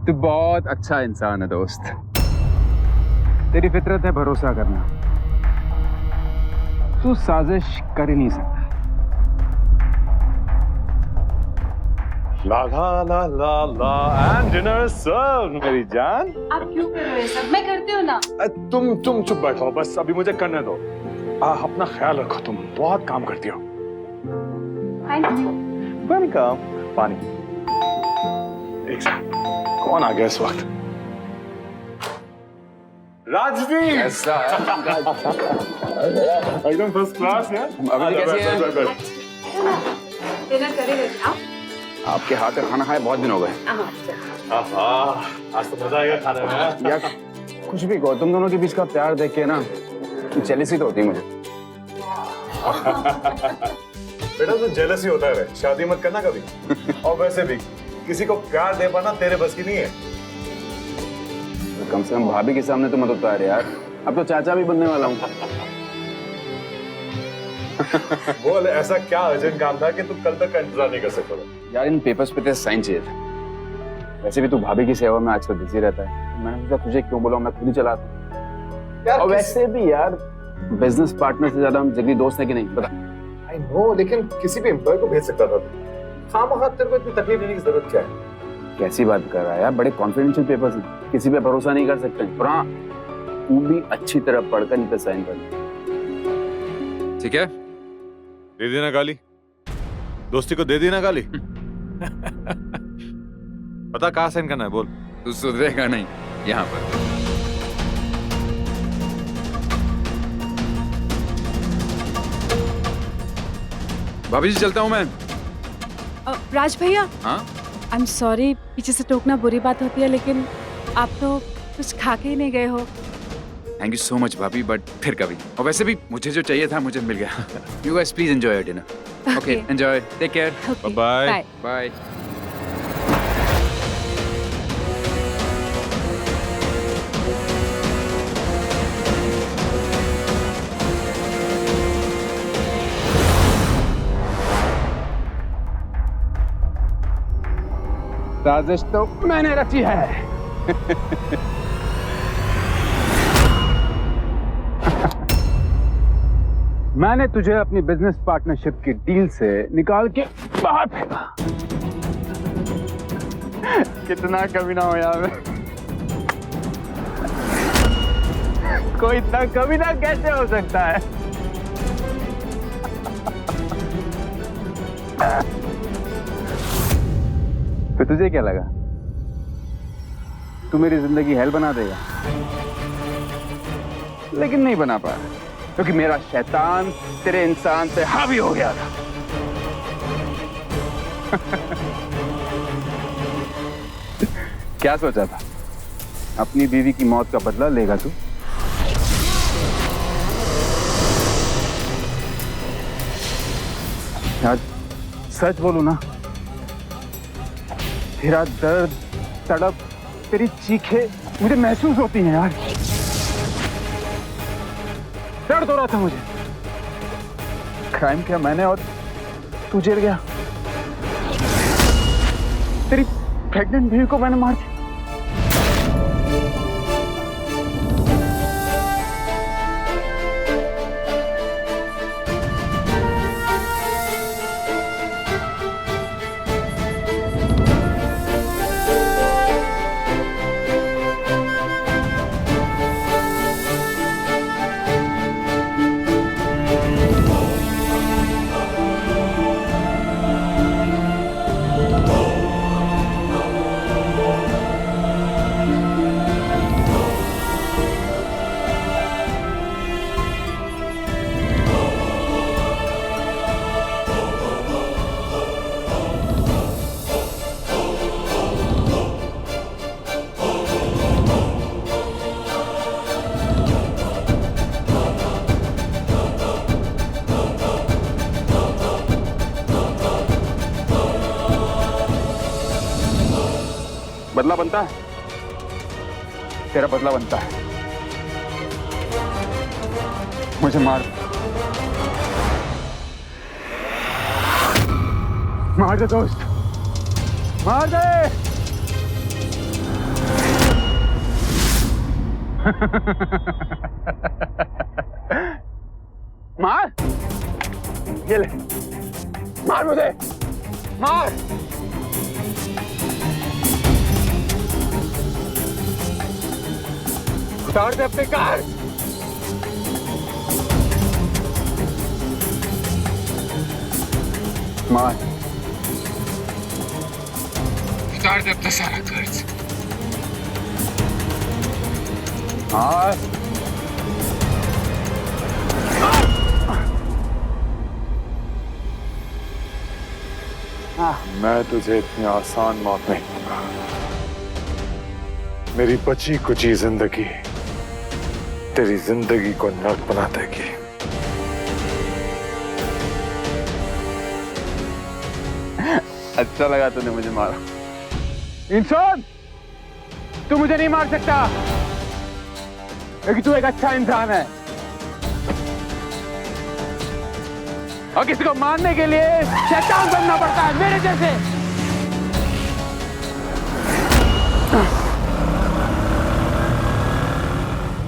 तू बहुत अच्छा इंसान है दोस्त। तेरी फितरत है भरोसा करना। तू साजिश कर ही नहीं सकता। ला ला ला ला ला एंड डिनर सर्व मेरी जान। आप क्यों कर रहे हो ये सब? मैं करती हूँ ना। तुम चुप बैठो, बस अभी मुझे करने दो। अपना ख्याल रखो, तुम बहुत काम करती हो। Thank you. वेलकम। पानी। एक सेकंड, कौन आ गया इस वक्त? राजदीप। एकदम फर्स्ट क्लास है। अभी कैसी है? डिनर करेगा क्या? आपके हाथ का खाना खाए बहुत दिन हो गए। आज तो मजा आएगा खाने में। यार कुछ भी कहो, तुम दोनों के बीच का प्यार देख के ना जेलसी तो होती है मुझे। बेटा तू जेलसी होता है, शादी मत करना कभी। और वैसे भी किसी को प्यार दे पाना तेरे बस की नहीं है। तो कम से कम भाभी के सामने तो मत उतार यार। अब तो चाचा भी बनने वाला हूँ। बोल, ऐसा क्या अर्जेंट काम था कि तू कल तक का इंतजार नहीं कर सकता? यार इन पेपर्स पे तेरा साइन चाहिए था। वैसे भी तू भाभी की सेवा में आजकल बिजी रहता है, मैंने सोचा तुझे क्यों बोला, मैं खुद ही चलाता। और वैसे भी यार बिजनेस पार्टनर से ज्यादा हम जिगरी दोस्त हैं कि नहीं, बता। आई नो, लेकिन किसी भी एम्प्लॉय को भेज सकता था। खामखा तेरे को इतनी तकलीफ लेने की जरूरत क्या है? कैसी बात कर रहा है यार, बड़े कॉन्फिडेंशियल पेपर्स हैं, किसी पे भरोसा नहीं कर सकते। और हाँ, तू भी अच्छी तरह पढ़कर इन पे साइन कर, ठीक है? दे देना गाली, दोस्ती को दे देना गाली। पता कहाँ साइन करना है, बोल। तू सुधरेगा नहीं यहाँ पर। भाभी जी चलता हूँ मैं। राज भैया, हाँ आई एम सॉरी, पीछे से टोकना बुरी बात होती है, लेकिन आप तो कुछ खा के ही नहीं गए हो। थैंक यू सो मच भाभी, बट फिर कभी। और वैसे भी मुझे जो चाहिए था मुझे मिल गया। You guys please enjoy your dinner. Okay, enjoy, take care, bye bye. साजिश तो मैंने रची है। मैंने तुझे अपनी बिजनेस पार्टनरशिप की डील से निकाल के बाहर फेंका। कितना कमीना हो यार। कोई इतना कमीना कैसे हो सकता है? तो तुझे क्या लगा तू मेरी जिंदगी हेल बना देगा? लेकिन नहीं बना पाया, क्योंकि मेरा शैतान तेरे इंसान पे हावी हो गया था। क्या सोचा था अपनी बीवी की मौत का बदला लेगा तू? यार सच बोलूं ना, तेरा दर्द, तड़प, तेरी चीखें मुझे महसूस होती हैं यार। दर्द हो रहा था मुझे। क्राइम किया मैंने और तू जेल गया। तेरी प्रेग्नेंट बीवी को मैंने मार दिया। बदला बनता है, तेरा बदला बनता है। मुझे मार दे दोस्त, मार दे। मार, ये ले, मार मुझे, मार। उतार दे अपने कार। मार, उतार दे अपना सारा कर्ज। मार। मैं तुझे इतनी आसान मौत नहीं दूंगा। मेरी बची कुची जिंदगी तेरी जिंदगी को नर्क बना देगी। अच्छा लगा तूने मुझे मारा। इंसान, तू मुझे नहीं मार सकता क्योंकि तू एक अच्छा इंसान है, और किसी को मारने के लिए शैतान बनना पड़ता है मेरे जैसे।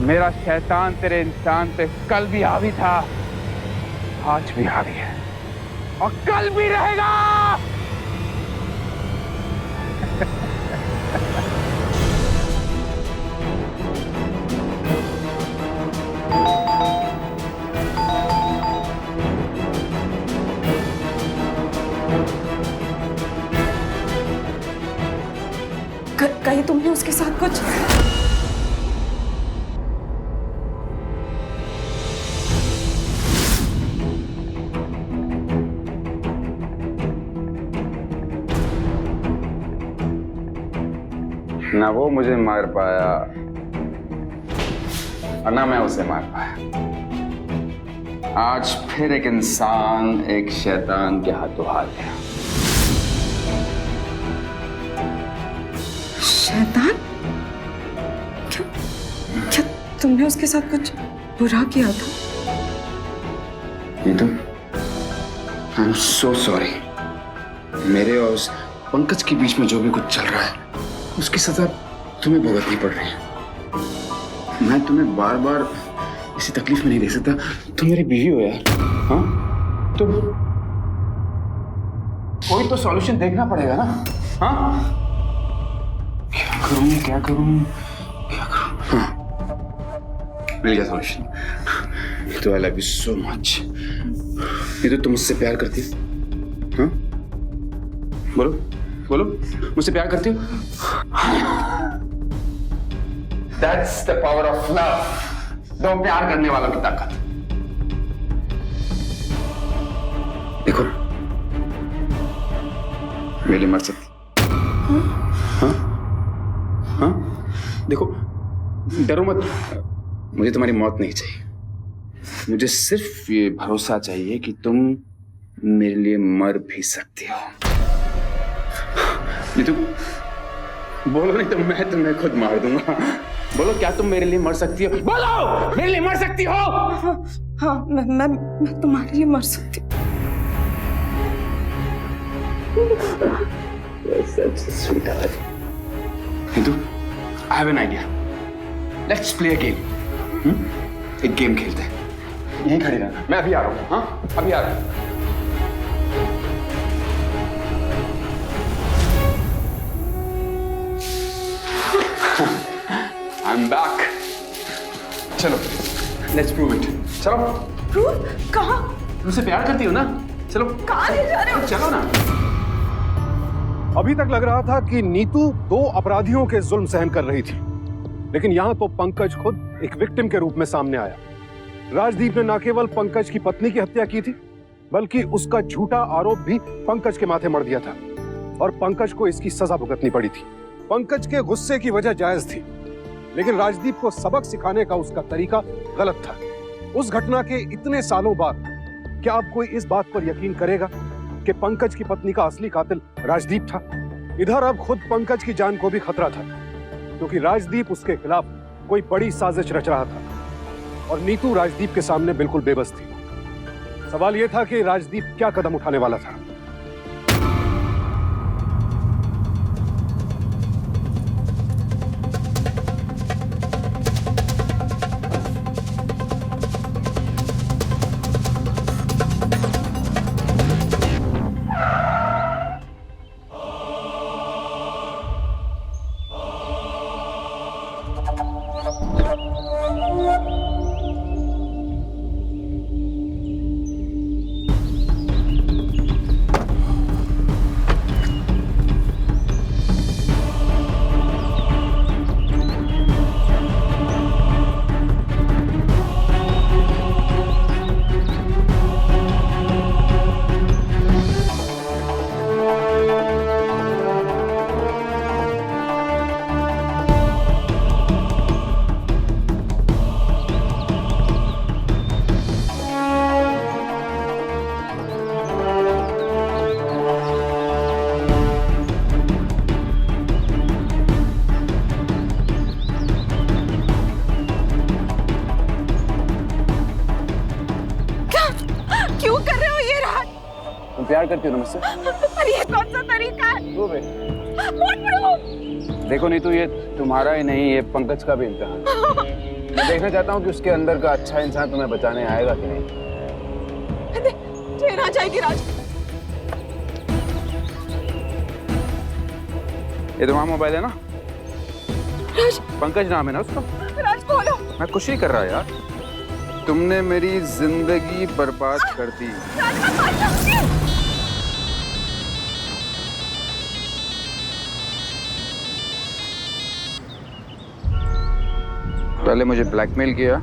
मेरा शैतान तेरे इंसान पे कल भी हावी था, आज भी हावी है और कल भी रहेगा। कहीं तुमने उसके साथ कुछ? ना वो मुझे मार पाया और ना मैं उसे मार पाया। आज फिर एक इंसान एक शैतान के हाथों हार गया। शैतान? क्या तुमने उसके साथ कुछ बुरा किया था? Neetu, I am so sorry. मेरे और उस पंकज के बीच में जो भी कुछ चल रहा है उसकी सजा तुम्हें भुगतनी पड़ रही है। मैं तुम्हें बार बार इसी तकलीफ में नहीं दे सकता। तुम मेरी बीवी हो यार। हाँ, तो कोई तो सॉल्यूशन देखना पड़ेगा ना। हाँ, क्या करूं क्या करूं क्या करूं? हाँ, मिल गया सॉल्यूशन। तो I love you so much. ये तो तुम मुझसे प्यार करती हो? हाँ, बोलो बोलो, मुझसे प्यार करती हो? That's the power of love. दो प्यार करने वालों की ताकत। देखो, मेरे लिए मर सकती। हाँ? हाँ? देखो, डरो मत। मुझे तुम्हारी मौत नहीं चाहिए। मुझे सिर्फ ये भरोसा चाहिए कि तुम मेरे लिए मर भी सकती हो। नीतू, बोलो नहीं तो मैं तुम्हें खुद मार दूंगा। बोलो, क्या तुम मेरे लिए मर सकती हो? बोलो, मेरे लिए मर सकती हो? हाँ, मैं तुम्हारे लिए मर सकती हूँ। Neetu, I have an idea. Let's play a game. एक गेम खेलते हैं। यहीं खड़ी रहना, मैं अभी आ रहा हूँ। हाँ, अभी आ रहा हूँ। I'm back. चलो, let's prove it. चलो। प्रूव? कहाँ? तुमसे प्यार करती हो ना? चलो। कहाँ ले जा रहे हो? चलो ना। अभी तक लग रहा था कि नीतू दो अपराधियों के जुल्म सहन कर रही थी, लेकिन यहां तो पंकज खुद एक विक्टिम के रूप में सामने आया। राजदीप ने न केवल पंकज की पत्नी की हत्या की थी, बल्कि उसका झूठा आरोप भी पंकज के माथे मढ़ दिया था और पंकज को इसकी सजा भुगतनी पड़ी थी। पंकज के गुस्से की वजह जायज थी, लेकिन राजदीप को सबक सिखाने का उसका तरीका गलत था। उस घटना के इतने सालों बाद क्या अब कोई इस बात पर यकीन करेगा कि पंकज की पत्नी का असली कातिल राजदीप था? इधर अब खुद पंकज की जान को भी खतरा था, क्योंकि राजदीप उसके खिलाफ कोई बड़ी साजिश रच रहा था और नीतू राजदीप के सामने बिल्कुल बेबस थी। सवाल यह था कि राजदीप क्या कदम उठाने वाला था। प्यार करती हो ना मुझसे? पर ये कौन सा तरीका है? वो बे। मत पढ़ो। देखो नीतू, ये तुम्हारा ही नहीं, ये पंकज का भी इम्तिहान है। मैं देखना चाहता हूँ कि उसके अंदर का अच्छा इंसान तुम्हें बचाने आएगा कि नहीं। ट्रेन आ जाएगी राज। ये तुम्हारा मोबाइल है ना? राज, पंकज नाम है ना उसका? राज बोलो। मैं कुछ नहीं कर रहा यार। तुमने मेरी जिंदगी बर्बाद कर दी। राज मैं मर जाऊंगी। पहले मुझे ब्लैकमेल किया,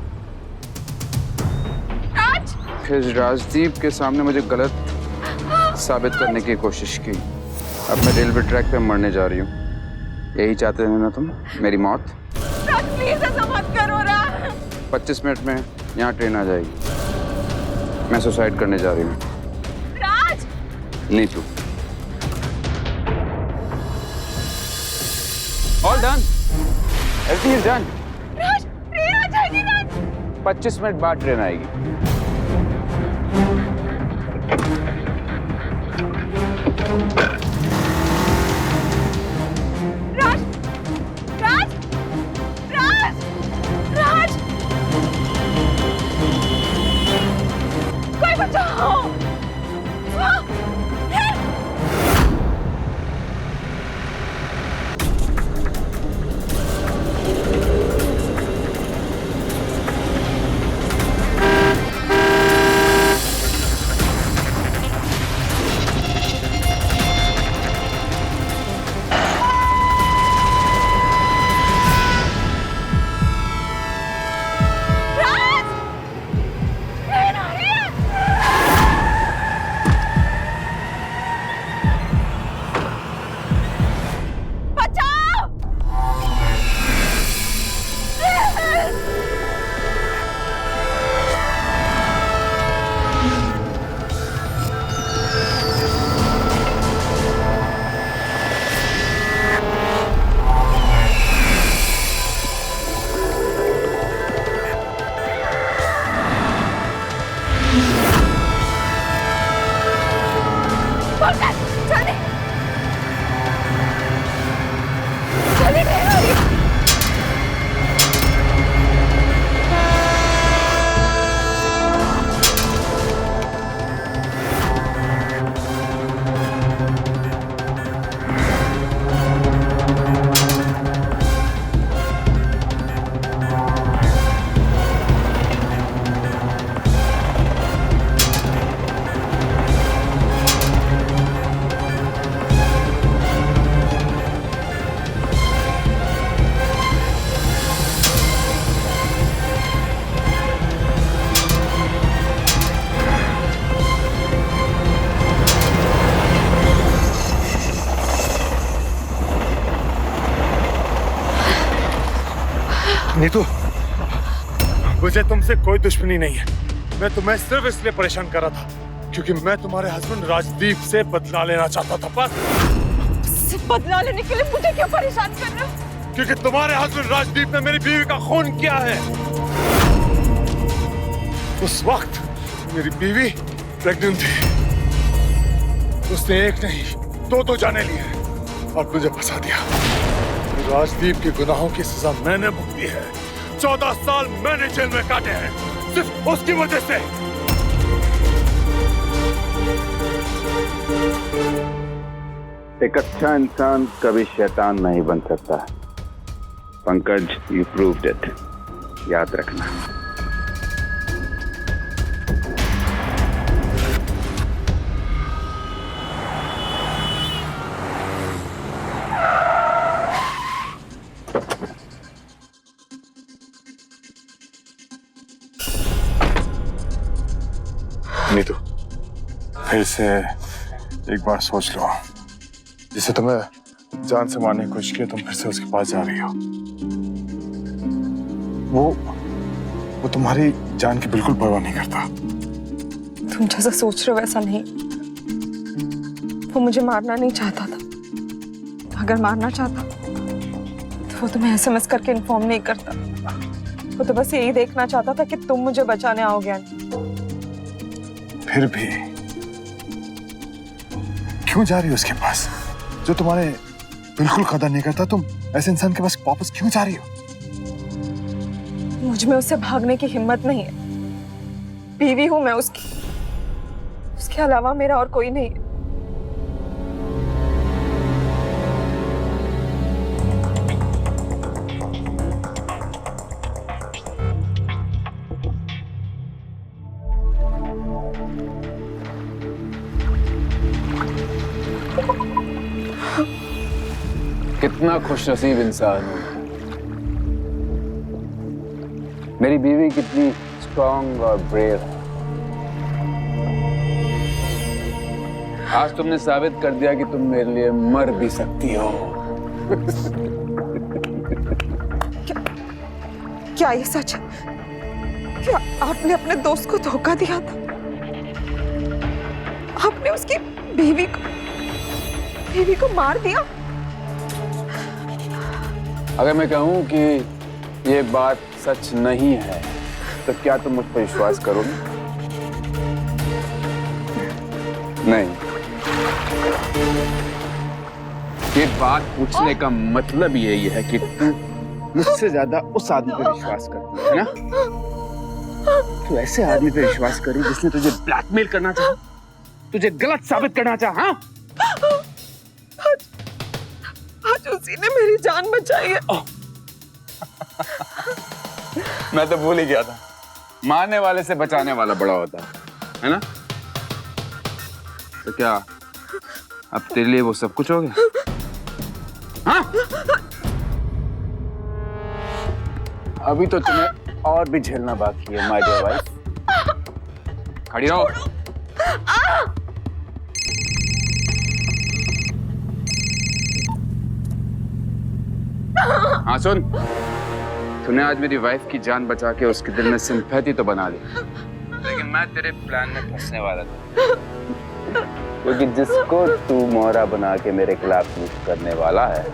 राज, फिर राजदीप के सामने मुझे गलत साबित करने की कोशिश की। अब मैं रेलवे ट्रैक पे मरने जा रही हूँ। यही चाहते हैं ना तुम, मेरी मौत? राज प्लीज ऐसा मत करो राज। 25 मिनट में यहाँ ट्रेन आ जाएगी। मैं सुसाइड करने जा रही हूँ। Raj, Neetu, all done, everything is done. Raj train आ जाएगी राज। 25 मिनट बाद ट्रेन आएगी। राज, राज, राज, राज, कोई बचाओ। नीतू, मुझे तुमसे कोई दुश्मनी नहीं है। मैं तुम्हें सिर्फ इसलिए परेशान कर रहा था क्योंकि मैं तुम्हारे हस्बैंड राजदीप से बदला लेना चाहता था। बस बदला लेने के लिए मुझे क्यों परेशान कर रहे हो? क्योंकि तुम्हारे हस्बैंड राजदीप ने मेरी बीवी का खून किया है। उस वक्त मेरी बीवी प्रेग्नेंट थी। उसने एक नहीं दो जाने लिए और मुझे फंसा दिया। राजदीप के गुनाहों की सजा मैंने भुगती है। 14 साल मैंने जेल में काटे हैं सिर्फ उसकी वजह से। एक अच्छा इंसान कभी शैतान नहीं बन सकता। Pankaj, you proved it. याद रखना। नीतू, फिर से एक बार सोच लो। जिसे तुम्हें जान से मारने की कोशिश की, तुम फिर से उसके पास जा रही हो। वो तुम्हारी जान की बिल्कुल परवाह नहीं करता। तुम जैसा सोच रहे हो वैसा नहीं। वो मुझे मारना नहीं चाहता था। अगर मारना चाहता तो वो तुम्हें SMS करके इन्फॉर्म नहीं करता। वो तो बस यही देखना चाहता था कि तुम मुझे बचाने आओगे। फिर भी क्यों जा रही हो उसके पास? जो तुम्हारे बिल्कुल कदर नहीं करता, तुम ऐसे इंसान के पास वापस क्यों जा रही हो? मुझ में उससे भागने की हिम्मत नहीं है। बीवी हूं मैं उसकी, उसके अलावा मेरा और कोई नहीं है। कितना खुशनसीब इंसान हूं। मेरी बीवी कितनी स्ट्रांग और ब्रेव है। आज तुमने साबित कर दिया कि तुम मेरे लिए मर भी सकती हो। क्या ये सच है? क्या आपने अपने दोस्त को धोखा दिया था? आपने उसकी बीवी को मार दिया? अगर मैं कहूं कि ये बात सच नहीं है तो क्या तुम मुझ पर विश्वास करोगे? नहीं। ये बात पूछने का मतलब यही है कि तू मुझसे ज्यादा उस आदमी पर विश्वास करती है ना? तू ऐसे आदमी पर विश्वास करी जिसने तुझे ब्लैकमेल करना चाहा, तुझे गलत साबित करना चाहा। आज उसी ने मेरी जान बचाई है। मैं तो भूल ही गया था, मारने वाले से बचाने वाला बड़ा होता है ना? तो क्या अब तेरे लिए वो सब कुछ हो गया? हाँ? अभी तो तुम्हें और भी झेलना बाकी है माय डियर वाइफ। खड़ी रहो। हाँ सुन, तूने आज मेरी वाइफ की जान बचा के उसके दिल में सिंपैथी तो बना ली, लेकिन मैं तेरे प्लान में फंसने वाला था। क्योंकि जिसको तू मोहरा बना के मेरे खिलाफ यूज करने वाला है,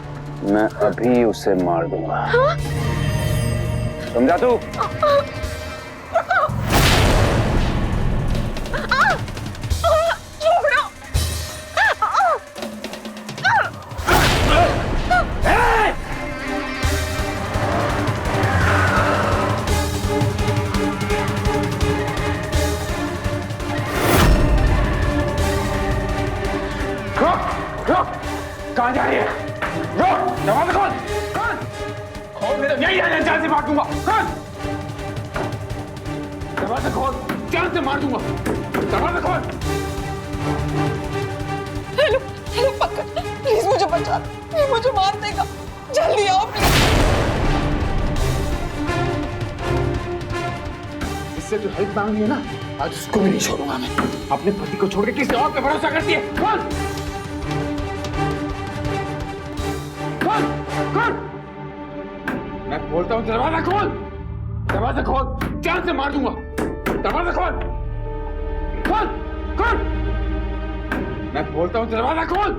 मैं अभी उसे मार दूंगा। समझा तू? कहाँ जा रही है? रुक! दरवाजा खोल! खोल! नहीं तो यही है, जान से मार दूंगा। खोल! दरवाजा खोल! जान से मार दूंगा। दरवाजा खोल! हेलो, हेलो पंकज, प्लीज मुझे बचा दो। ये मुझे मार देगा। जल्दी आओ प्लीज। इससे जो हेल्प मांगी है ना, आज उसको भी नहीं छोड़ूंगा मैं। अपने पति को छोड़ के किसी और पे भरोसा करती है। खोल! खोल! खोल! मैं बोलता हूँ दरवाजा खोल! दरवाजा खोल! जान से मार दूंगा। दरवाजा खोल! खोल! खोल! मैं बोलता हूँ दरवाजा खोल!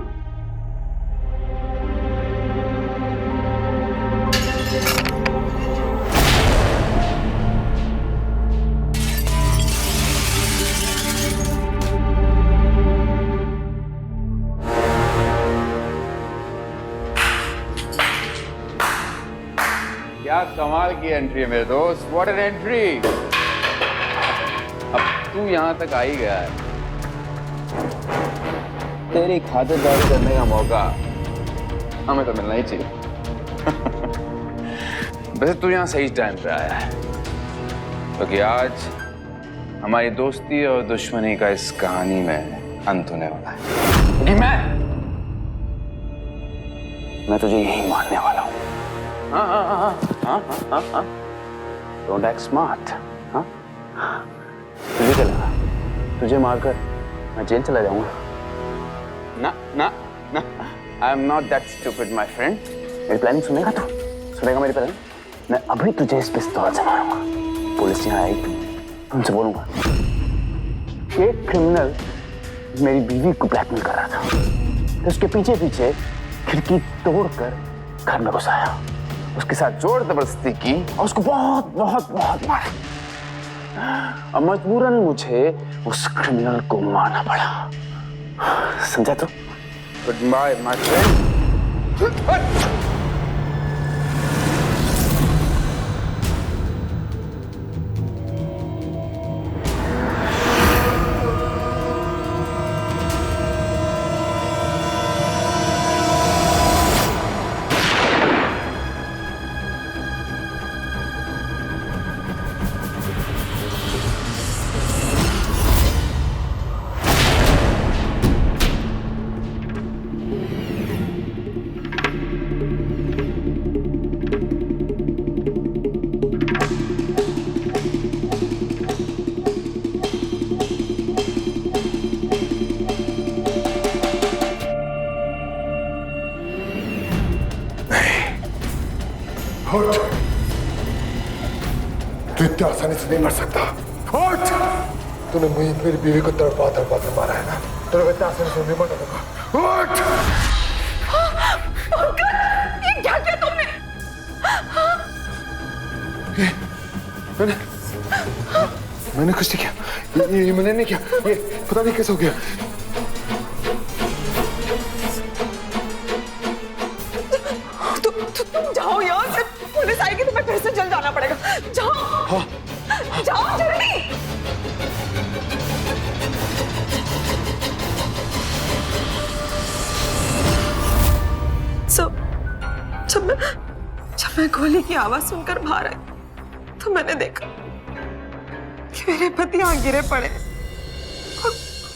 क्या कमाल की एंट्री है मेरे दोस्त। What an entry. अब तू यहां तक आ ही गया है, तेरी खातिरदारी करने का मौका हमें तो मिलना ही चाहिए। वैसे तू यहां सही टाइम पे आया है, क्योंकि आज हमारी दोस्ती और दुश्मनी का इस कहानी में अंत होने वाला है। क्योंकि मैं तुझे यही मारने वाला हूं। Don't act smart, हाँ? तुझे क्या लगा? तुझे मारकर मैं जेल चला जाऊंगा? ना ना ना, I am not that stupid, my friend. मेरी प्लानिंग सुनेगा तू? सुनेगा मेरी प्लानिंग? मैं अभी तुझे इस पिस्तौल से मारूंगा। पुलिस यहाँ आएगी, उनसे बोलूंगा एक क्रिमिनल मेरी बीवी को ब्लैकमेल कर रहा था, तो उसके पीछे पीछे खिड़की तोड़कर घर में घुस आया, उसके साथ जोर जबरदस्ती की और उसको बहुत बहुत बहुत मारा। और मजबूरन मुझे उस क्रिमिनल को मारना पड़ा। समझा तू? Goodbye, my friend. उठ। तू इतनी आसानी से नहीं मर सकता। उठ। तूने मेरी बीवी को तड़पा तड़पा के मारा है ना, तो इतनी आसानी से नहीं मरने दूंगा। उठ। ये क्या किया तुमने? मैंने कुछ नहीं किया। ये मैंने नहीं किया। ये पता नहीं कैसे हो गया। तुम जाओ यहाँ से, पुलिस आएगी तुम्हें फिर से जल जाना पड़ेगा। जाओ। हाँ। जाओ जल्दी। जब मैं गोली की आवाज सुनकर बाहर आई तो मैंने देखा कि मेरे पति यहाँ गिरे पड़े और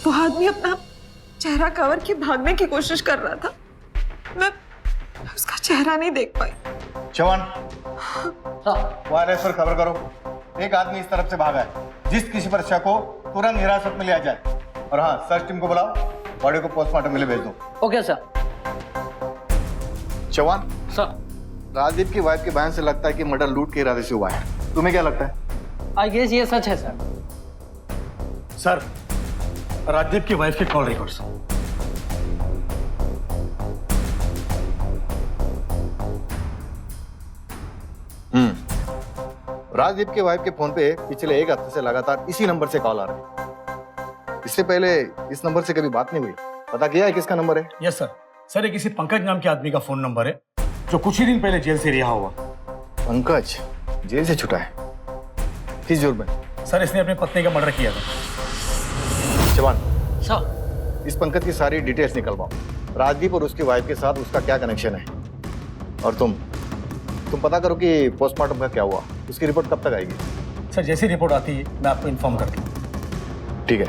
वो आदमी अपना चेहरा कवर के भागने की कोशिश कर रहा था। मैं उसका चेहरा नहीं देख पाई। चौहान, वायरलेस पर खबर करो। एक आदमी इस तरफ से भागा है। जिस किसी पर शक हो तुरंत हिरासत में लिया जाए। और हाँ, सर्च टीम को बुलाओ, बॉडी को पोस्टमार्टम के लिए भेज दो। Okay sir. Chauhan sir, Rajdeep की वाइफ के बयान से लगता है कि मर्डर लूट के इरादे से हुआ है। तुम्हें क्या लगता है? आई गेस ये सच है सर। सर, राजदीप की वाइफ के कॉल रिकॉर्ड्स। राजदीप के वाइफ के फोन पे पिछले एक हफ्ते से लगातार इसी नंबर से कॉल आ रही है। इससे पहले इस नंबर से कभी बात नहीं हुई। पता किया है किसका नंबर है? Yes sir. सर, ये किसी पंकज नाम के आदमी का फोन नंबर है जो कुछ ही दिन पहले जेल से रिहा हुआ। पंकज जेल से छुटा है? किस जुर्म में? सर, इसने अपनी पत्नी का मर्डर किया था। जवान, सर, इस पंकज की सारी डिटेल्स निकलवाओ। राजदीप और उसकी वाइफ के साथ उसका क्या कनेक्शन है। और तुम पता करो कि पोस्टमार्टम का क्या हुआ। उसकी रिपोर्ट कब तक आएगी? सर, जैसी रिपोर्ट आती है मैं आपको इन्फॉर्म करता हूँ। ठीक है।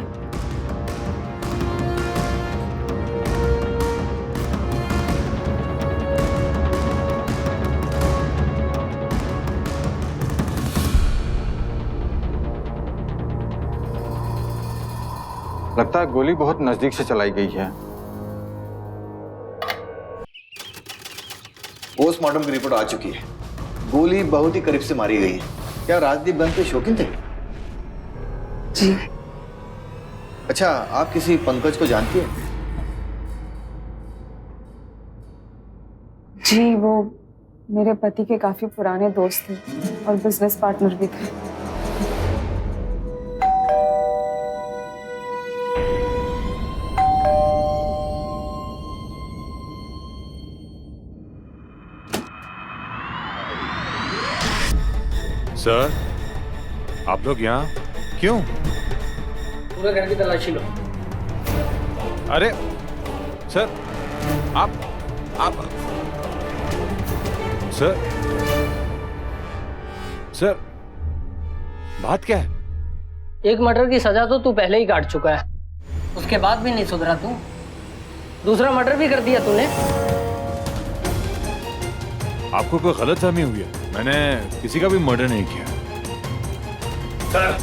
लगता है गोली बहुत नजदीक से चलाई गई है। पोस्टमार्टम की रिपोर्ट आ चुकी है। गोली बहुत ही करीब से मारी गई है। क्या राजदीप गन के शौकीन थे? जी। अच्छा, आप किसी पंकज को जानती हैं? जी, वो मेरे पति के काफी पुराने दोस्त थे और बिजनेस पार्टनर भी थे। सर, आप लोग यहाँ क्यों? पूरे घर की तलाशी लो। अरे सर, आप सर बात क्या है? एक मर्डर की सजा तो तू पहले ही काट चुका है, उसके बाद भी नहीं सुधरा तू। दूसरा मर्डर भी कर दिया तूने। आपको कोई गलतफहमी हुई है? मैंने किसी का भी मर्डर नहीं किया। सर,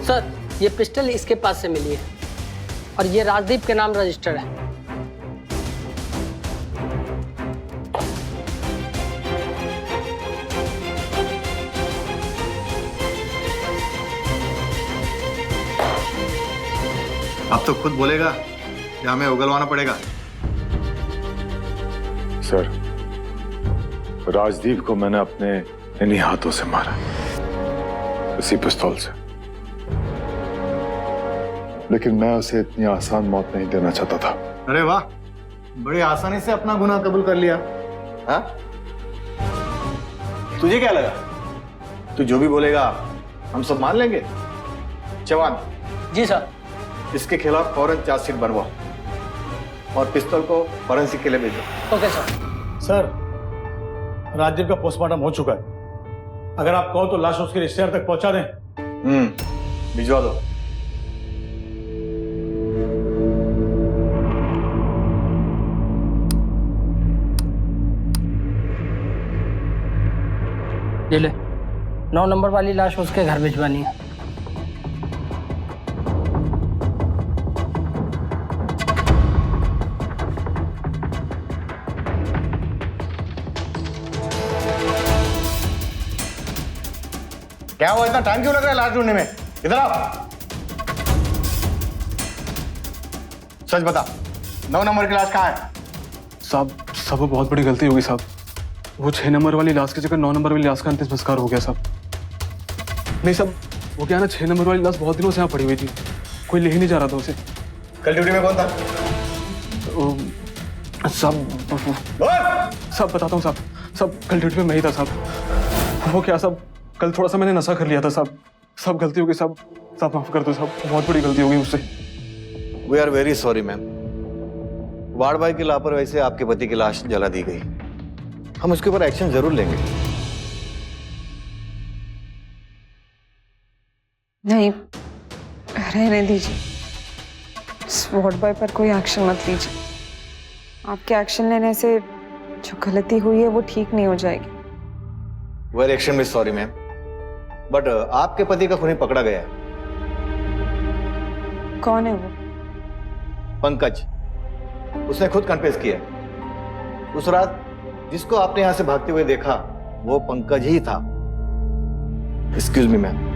सर, ये पिस्टल इसके पास से मिली है और ये राजदीप के नाम रजिस्टर्ड है। अब तो खुद बोलेगा या हमें उगलवाना पड़ेगा? सर, राजदीप को मैंने अपने इन्हीं हाथों से मारा, इसी पिस्तौल से। लेकिन मैं उसे इतनी आसान मौत नहीं देना चाहता था। अरे वाह, बड़ी आसानी से अपना गुनाह कबूल कर लिया। हाँ? तुझे क्या लगा तू जो भी बोलेगा हम सब मान लेंगे? जवान जी सर। इसके खिलाफ फौरन चार्जशीट बनवाओ और पिस्तौल को फॉरेंसिक के लिए भेजो। Okay sir. सर, राजदीप का पोस्टमार्टम हो चुका है। अगर आप कहो तो लाश उसके रिश्तेदार तक पहुंचा दें। भिजवा दो। ये ले, 9 नंबर वाली लाश उसके घर भिजवानी है। क्या हुआ, इतना टाइम क्यों लग रहा है लाश ढूंढने में? इधर आओ। सच बता, 9 नंबर की लाश कहाँ है? साहब वो बहुत बड़ी गलती होगी साहब। वो 6 नंबर वाली लाश की जगह 9 नंबर वाली लाश का अंतिम संस्कार हो गया साहब। नहीं साहब, वो क्या है ना, 6 नंबर वाली लाश बहुत दिनों से यहाँ पड़ी हुई थी, कोई ले ही नहीं जा रहा था उसे। कल ड्यूटी में कौन था? साहब बताता हूँ साहब, कल ड्यूटी में मैं ही था साहब। वो क्या साहब, कल थोड़ा सा मैंने नशा कर लिया था साहब, गलती हो गई साहब, माफ कर दो साहब, बहुत बड़ी गलती हो गई मुझसे। We are very sorry ma'am. Ward boy की लापरवाही से आपके पति की लाश जला दी गई। हम उसके ऊपर एक्शन जरूर लेंगे। नहीं, रहने दीजिए। इस वार्ड बॉय पर कोई एक्शन मत लीजिए। आपके एक्शन लेने से जो गलती हुई है वो ठीक नहीं हो जाएगी। Well action sorry ma'am, but आपके पति का खूनी पकड़ा गया है। कौन है वो? पंकज। उसने खुद कन्फेस किया। उस रात जिसको आपने यहां से भागते हुए देखा वो पंकज ही था। Excuse me ma'am.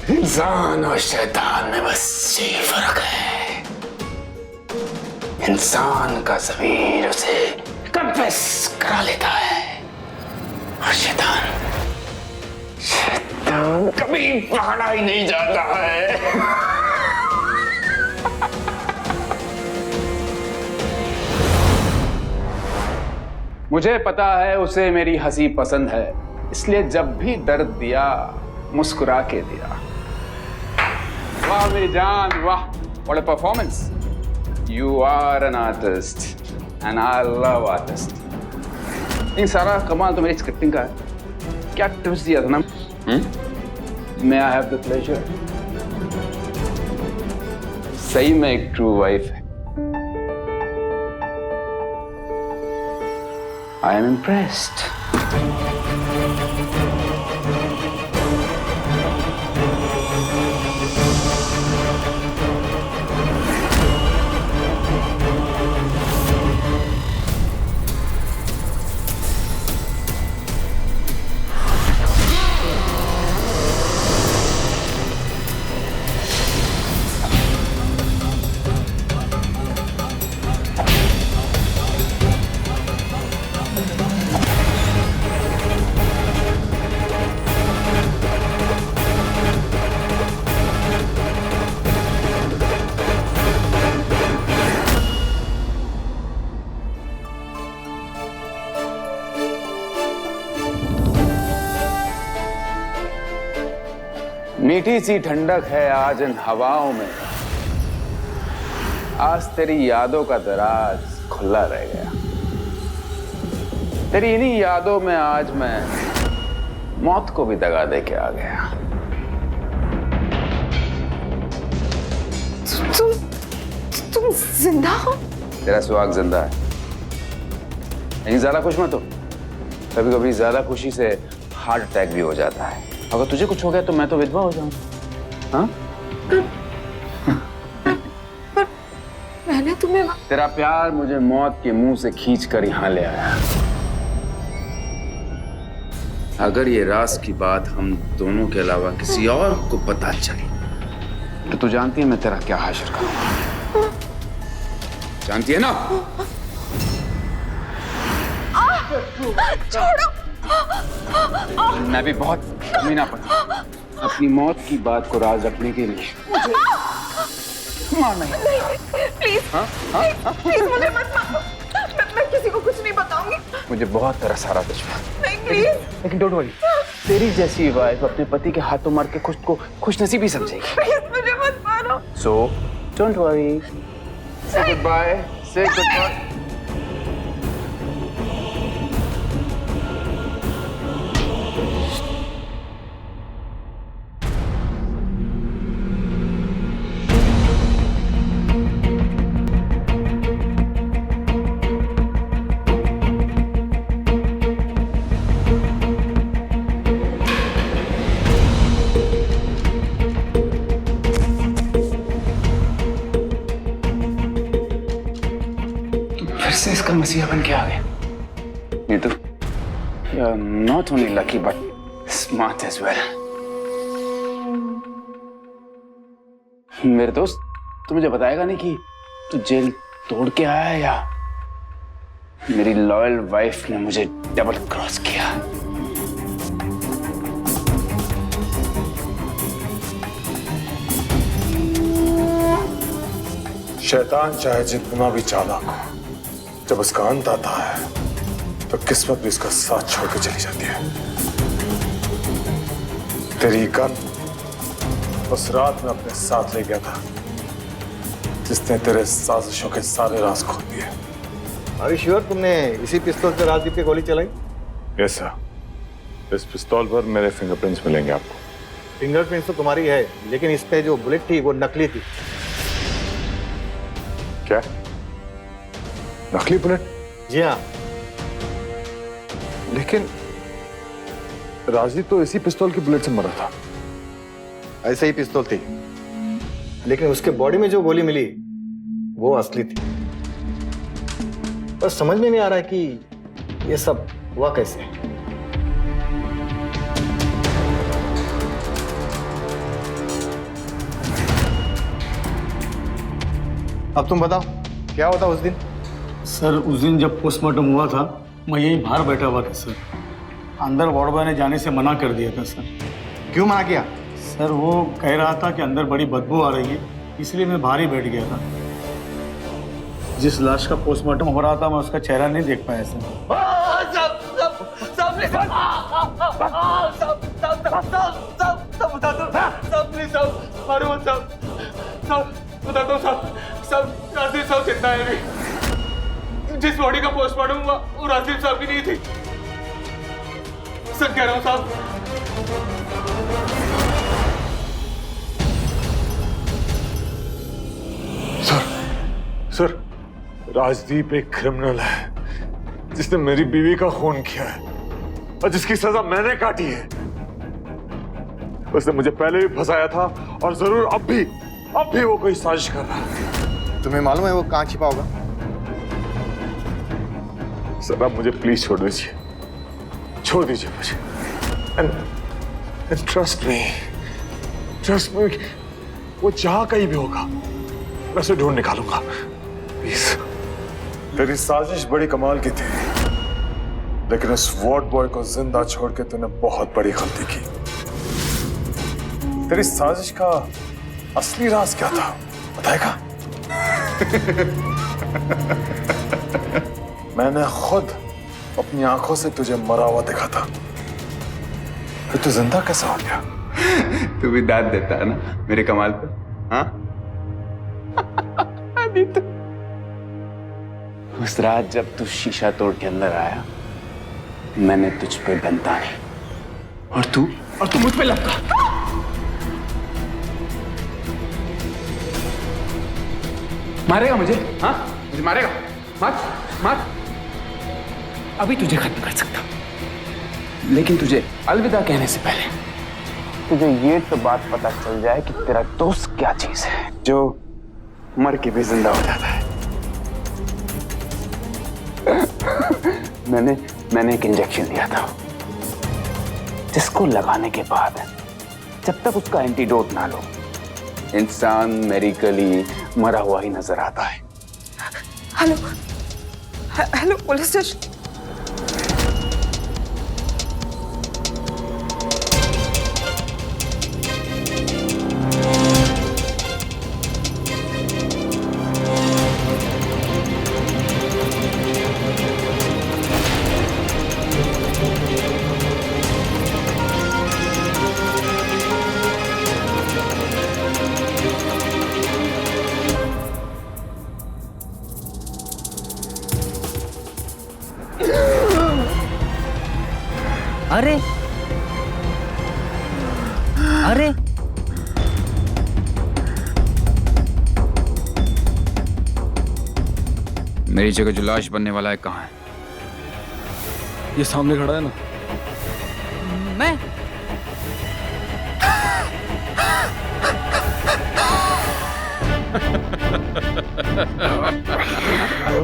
इंसान और शैतान में बस यही फर्क है। इंसान का ज़मीर उसे कन्फेस करा लेता है और शैतान कभी पकड़ा ही नहीं जाता है। मुझे पता है उसे मेरी हंसी पसंद है, इसलिए जब भी दर्द दिया मुस्कुरा के दिया। वाह मेरी जान, वाह, what a performance! You are an artist and I love artists. इन सारा कमाल तो मेरी स्क्रिप्टिंग का है। क्या टिप्स दिया था ना? May I have the pleasure? सही में एक ट्रू वाइफ है। I am impressed. मीठी सी ठंडक है आज इन हवाओं में, आज तेरी यादों का दराज खुला रह गया। तेरी इन्हीं यादों में आज मैं मौत को भी दगा दे के आ गया। तुम जिंदा हो? तेरा सुहाग जिंदा है। लेकिन ज्यादा खुश मत हो, कभी कभी ज्यादा खुशी से हार्ट अटैक भी हो जाता है। अगर तुझे कुछ हो गया तो मैं तो विधवा हो जाऊंगा। हाँ, मैंने तुम्हें तेरा प्यार मुझे मौत के मुंह से खींच कर यहाँ ले आया। अगर ये राज की बात हम दोनों के अलावा किसी और को पता चली तो तू जानती है मैं तेरा क्या हाशिर करूंगा, जानती है ना? छोड़ो। मैं भी बहुत कमीना पड़ा अपनी मौत की बात को राज रखने के लिए। मार नहीं, प्लीज प्लीज मुझे मत मारो। मैं किसी को कुछ नहीं बताऊंगी। मुझे बहुत तरस आ रहा तुझ नहीं प्लीज। लेकिन डोंट वरी, तेरी जैसी वाइफ अपने पति के हाथों मार के खुद को खुशनसीबी समझेगी। प्लीज मुझे मत मारो। सो डोंट वरी, से गुड बाय, से गुड बाय। से इसका मसीहा बन के आ गया। Neetu, you are not only lucky but smart as well. मेरे दोस्त, तू मुझे बताएगा नहीं कि तू जेल तोड़ के आया है या मेरी लॉयल वाइफ ने मुझे डबल क्रॉस किया? शैतान चाहे जितना भी चालाक हो, जब उसका अंत आता है तो किस्मत भी उसका साथ छोड़ के चली जाती है। तेरी गन उस रात में अपने साथ ले गया था जिसने तेरे साजिशों के सारे राज खोल दिए। अरे श्योर तुमने इसी पिस्तौल से राजदीप पे गोली चलाई? यस सर, इस पिस्तौल पर मेरे फिंगरप्रिंट्स मिलेंगे आपको। फिंगरप्रिंट्स तो तुम्हारी है, लेकिन इस पे जो बुलेट थी वो नकली थी। क्या? नकली बुलेट? जी हाँ। लेकिन राजदीप तो इसी पिस्तौल की बुलेट से मरा था। ऐसे ही पिस्तौल थी, लेकिन उसके बॉडी में जो गोली मिली वो असली थी। बस समझ में नहीं आ रहा है कि ये सब हुआ कैसे। अब तुम बताओ क्या होता उस दिन? सर उस दिन जब पोस्टमार्टम हुआ था मैं यहीं बाहर बैठा हुआ था सर। अंदर वार्ड बॉय ने जाने से मना कर दिया था सर। क्यों मना किया? सर वो कह रहा था कि अंदर बड़ी बदबू आ रही है, इसलिए मैं बाहर ही बैठ गया था। जिस लाश का पोस्टमार्टम हो रहा था मैं उसका चेहरा नहीं देख पाया सर। जिस बॉडी का पोस्टमार्टम हुआ वो राजदीप साहब की नहीं थी। सर कह रहा हूं साहब। सर, राजदीप एक क्रिमिनल है जिसने मेरी बीवी का खून किया है और जिसकी सजा मैंने काटी है। उसने मुझे पहले भी फंसाया था और जरूर अब भी वो कोई साजिश कर रहा है। तुम्हें मालूम है वो कहाँ छिपा होगा? सर आप मुझे प्लीज छोड़ दीजिए मुझे। And trust me, वो जहां कहीं भी होगा मैं उसे ढूंढ निकालूंगा। प्लीज। तेरी साजिश बड़ी कमाल की थी, लेकिन उस वार्ड बॉय को जिंदा छोड़ के तूने बहुत बड़ी गलती की। तेरी साजिश का असली राज क्या था बताएगा? मैंने खुद अपनी आंखों से तुझे मरा हुआ देखा था, फिर तू जिंदा कैसा हो गया? तू भी दाद देता है ना मेरे कमाल पे, हाँ? उस रात जब तू शीशा तोड़ के अंदर आया मैंने तुझ पे गन तानी और तू मुझ पे लपका। मारेगा मुझे? हाँ मुझे मारेगा? मार अभी तुझे खत्म कर सकता, लेकिन तुझे अलविदा कहने से पहले तुझे ये तो बात पता चल जाए कि तेरा दोस्त क्या चीज है जो मर के भी जिंदा हो जाता है। मैंने एक इंजेक्शन दिया था जिसको लगाने के बाद जब तक उसका एंटीडोट ना लो इंसान मेडिकली मरा हुआ ही नजर आता है। Hello hello police station. अरे अरे मेरी जगह जो लाश बनने वाला है कहाँ है? ये सामने खड़ा है ना। मैं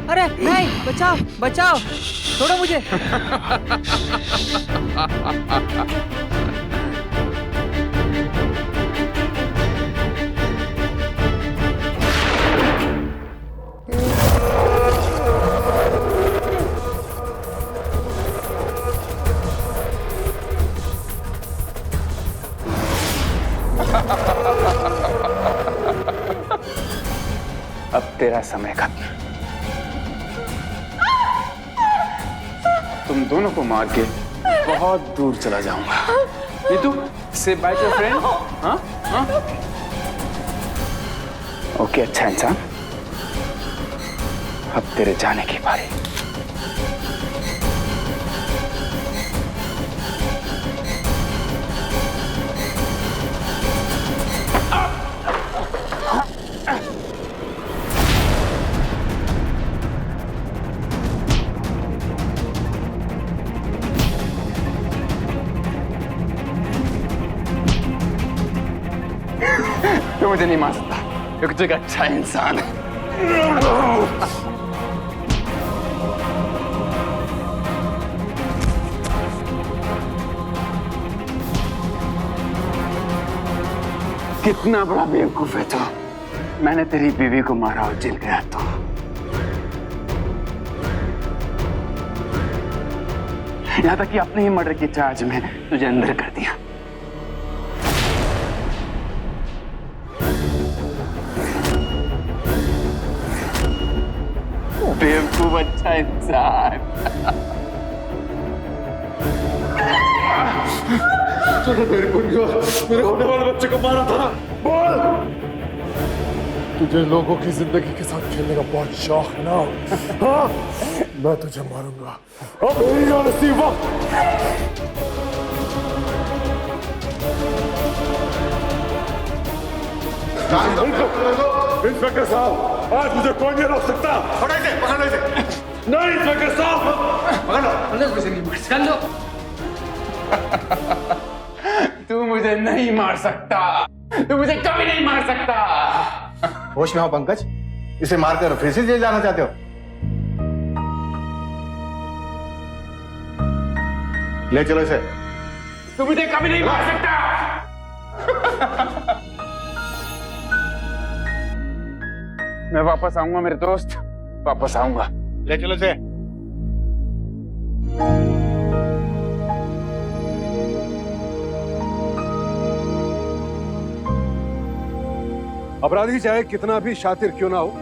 अरे नहीं, बचाओ बचाओ, छोड़ो मुझे। अब तेरा समय खत्म। तुम दोनों को मार के बहुत दूर चला जाऊंगा। नीतू, से बाय टू फ्रेंड। हाँ हाँ ओके, अच्छा इंसान, अब तेरे जाने की बारी। तो मुझे नहीं मार सकता क्योंकि तू एक अच्छा इंसान है। कितना बड़ा बेवकूफ है तो। मैंने तेरी बीवी को मारा और जेल गया तो। यहां तक कि अपने ही मर्डर की चार्ज में तुझे अंदर कर दिया। बेवकूफ अच्छा इंसान। मेरे होने वाले बच्चे को मारा था। बोल, तुझे लोगों की जिंदगी के साथ खेलने का बहुत शौक है ना? हाँ? मैं तुझे मारूंगा। अब मेरी जान नसीब इंस्पेक्टर साहब, आज मुझे कोई नहीं रोक सकता। पकड़ो इसे। नहीं इंस्पेक्टर साहब, पकड़ो। तू मुझे नहीं मार सकता, तू मुझे कभी नहीं मार सकता। होश में हो पंकज, इसे मारकर फिर से जेल जाना चाहते हो? ले चलो इसे। तू मुझे कभी नहीं मार सकता। मैं वापस आऊंगा मेरे दोस्त, वापस आऊंगा। ले चलो इसे। अपराधी चाहे कितना भी शातिर क्यों ना हो,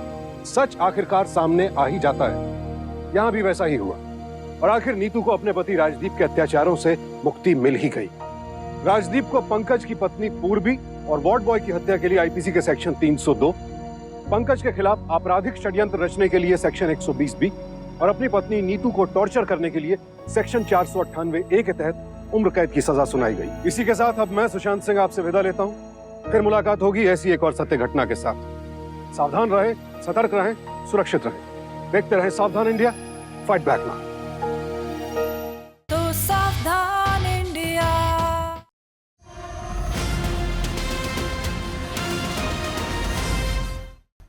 सच आखिरकार सामने आ ही जाता है। यहां भी वैसा ही हुआ और आखिर नीतू को अपने पति राजदीप के अत्याचारों से मुक्ति मिल ही गई। राजदीप को पंकज की पत्नी पूर्वी और वार्ड बॉय की हत्या के लिए आईपीसी के सेक्शन 302, पंकज के खिलाफ आपराधिक षड्यंत्र रचने के लिए सेक्शन 120B और अपनी पत्नी नीतू को टॉर्चर करने के लिए सेक्शन 498A के तहत उम्र कैद की सजा सुनाई गई। इसी के साथ अब मैं सुशांत सिंह आपसे विदा लेता हूं। फिर मुलाकात होगी ऐसी एक और सत्य घटना के साथ। सावधान रहें, सतर्क रहें, सुरक्षित रहें। देखते रहें सावधान इंडिया, फाइट बैक नाउ।